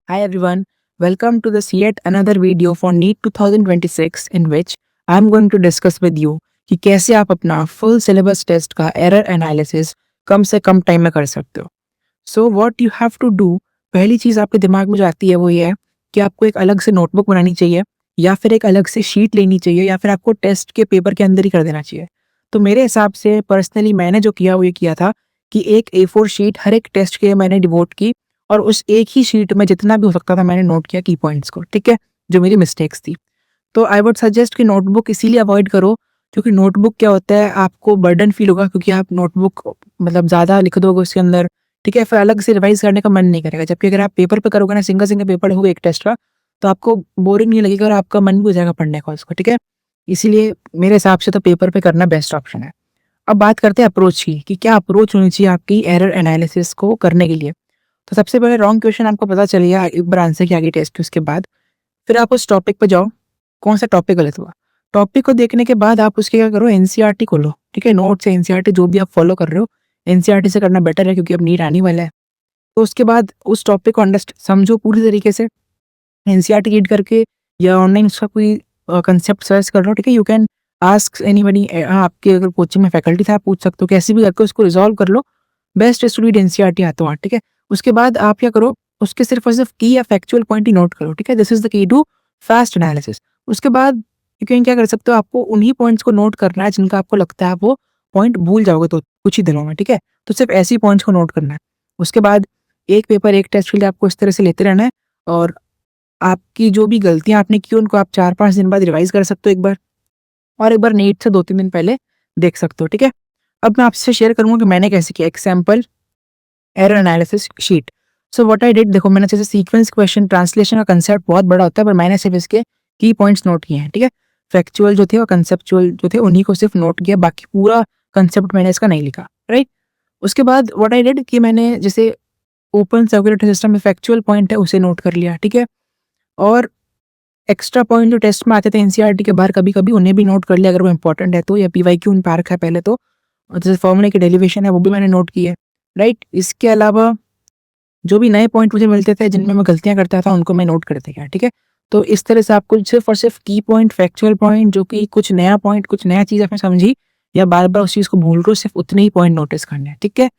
Hi everyone, welcome to this yet another video for NEET 2026 in which I am going to discuss with you कि कैसे आप अपना full syllabus test का error analysis कम से कम टाइम में कर सकते हो। So what you have to do, पहली चीज़ आपके दिमाग में जो आती है वो ये है कि आपको एक अलग से नोटबुक बनानी चाहिए या फिर एक अलग से शीट लेनी चाहिए या फिर आपको टेस्ट के पेपर के अंदर ही कर देना चाहिए। तो मेरे हिसाब से पर्सनली मैंने जो किया वो ये किया था कि एक A4 शीट हर एक टेस्ट के लिए मैंने डिवोट की और उस एक ही शीट में जितना भी हो सकता था मैंने नोट किया की पॉइंट्स को, ठीक है, जो मेरी मिस्टेक्स थी। तो आई वुड सजेस्ट कि नोटबुक इसीलिए अवॉइड करो क्योंकि नोटबुक क्या होता है, आपको बर्डन फील होगा क्योंकि आप नोटबुक मतलब ज़्यादा लिख दोगे उसके अंदर, ठीक है, फिर अलग से रिवाइज करने का मन नहीं करेगा। जबकि अगर आप पेपर पे करोगे ना, सिंगल सिंगल पेपर होगा एक टेस्ट का, तो आपको बोरिंग नहीं लगेगा और आपका मन भी हो जाएगा पढ़ने का उसको, ठीक है। इसीलिए मेरे हिसाब से तो पेपर पे करना बेस्ट ऑप्शन है। अब बात करते हैं अप्रोच की कि क्या अप्रोच होनी चाहिए आपकी एरर एनालिसिस को करने के लिए। तो सबसे पहले रॉन्ग क्वेश्चन आपको पता चल गया एक बार आंसर की आगे टेस्ट के उसके बाद फिर आप उस टॉपिक पे जाओ, कौन सा टॉपिक गलत हुआ। टॉपिक को देखने के बाद आप उसके क्या करो, एनसीईआरटी खोलो, ठीक है, नोट से एनसीईआरटी जो भी आप फॉलो कर रहे हो एनसीईआरटी से करना बेटर है क्योंकि अब नीट आने वाला है। तो उसके बाद उस टॉपिक को समझो पूरी तरीके से, एनसीईआरटी रीड करके या ऑनलाइन उसका कोई कंसेप्ट सर्च कर लो, ठीक है। यू कैन आस्क एनीबडी, आपके अगर कोचिंग में फैकल्टी था आप पूछ सकते हो, कैसे भी करके उसको रिजॉल्व कर लो। Best is to read NCERT हाथों हाथ, ठीक है। उसके बाद आप क्या करो, उसके सिर्फ और सिर्फ की या फैक्चुअल पॉइंट ही नोट करो, ठीक है। This is the key to fast analysis. उसके बाद यू कैन क्या कर सकते हो, आपको उन्हीं पॉइंट्स को नोट करना है जिनका आपको लगता है आप वो पॉइंट भूल जाओगे तो कुछ ही दिनों में, ठीक है। तो सिर्फ ऐसे पॉइंट्स को नोट करना है। उसके बाद एक पेपर एक टेस्ट के लिए आपको इस तरह से लेते रहना है और आपकी जो भी गलतियां आपने की उनको आप 4-5 दिन बाद रिवाइज कर सकते हो एक बार, और एक बार नीट से 2-3 दिन पहले देख सकते हो, ठीक है। अब मैं आपसे शेयर करूंगा कि मैंने कैसे किया। Example, error analysis sheet. So what I did, देखो मैंने जैसे सीक्वेंस क्वेश्चन ट्रांसलेशन का कंसेप्ट बहुत बड़ा होता है पर मैंने सिर्फ इसके की पॉइंट्स नोट किए हैं, ठीक है। फैक्चुअल जो थे और कंसेप्चुअल जो थे उन्हीं को सिर्फ नोट किया, बाकी पूरा कंसेप्ट मैंने इसका नहीं लिखा, राइट। उसके बाद व्हाट आई डिड कि मैंने जैसे ओपन सर्कुलेटरी सिस्टम में फैक्चुअल पॉइंट है उसे नोट कर लिया, ठीक है। और एक्स्ट्रा पॉइंट जो टेस्ट में आते थे एनसीईआरटी के बाहर कभी कभी उन्हें भी नोट कर लिया अगर वो इंपॉर्टेंट है तो, या पीवाईक्यू उन पार्क है पहले तो, और जैसे फॉर्मूले की डेरिवेशन है वो भी मैंने नोट की है, राइट। इसके अलावा जो भी नए पॉइंट मुझे मिलते थे जिनमें मैं गलतियां करता था उनको मैं नोट करते गया, ठीक है। तो इस तरह से आपको सिर्फ और सिर्फ की पॉइंट, फैक्चुअल पॉइंट, जो कि कुछ नया पॉइंट, कुछ नया चीज आपने समझी या बार बार उस चीज को भूल रहे हो, सिर्फ उतने ही पॉइंट नोटिस करने हैं, ठीक है।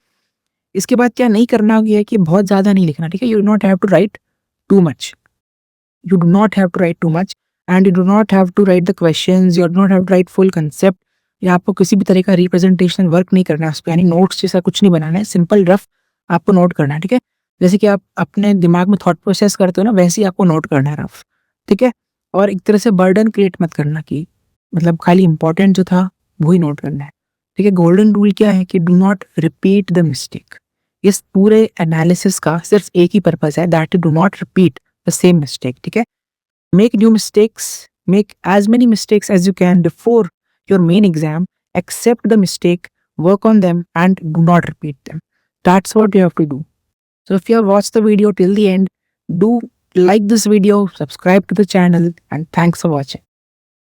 इसके बाद क्या नहीं करना है कि बहुत ज्यादा नहीं लिखना, ठीक है। You do not have to write too much, you do not have to write too much and you do not have to write the questions, you do not have to write full concept, या आपको किसी भी तरह का representation work नहीं करना है उस पर, यानी नोट्स जैसा कुछ नहीं बनाना है, सिंपल रफ आपको नोट करना है, ठीक है। जैसे कि आप अपने दिमाग में थॉट प्रोसेस करते हो ना, वैसे ही आपको नोट करना है रफ, ठीक है। और एक तरह से बर्डन क्रिएट मत करना कि मतलब खाली इंपॉर्टेंट जो था वही नोट करना है, ठीक है। गोल्डन रूल क्या है कि do not repeat the mistake. इस पूरे एनालिसिस का सिर्फ एक ही पर्पज है, that do not repeat the same mistake, ठीक है। Make new mistakes, make as many mistakes as you can before your main exam, accept the mistake, work on them and do not repeat them. That's what you have to do. So if you have watched the video till the end, do like this video, subscribe to the channel and thanks for watching.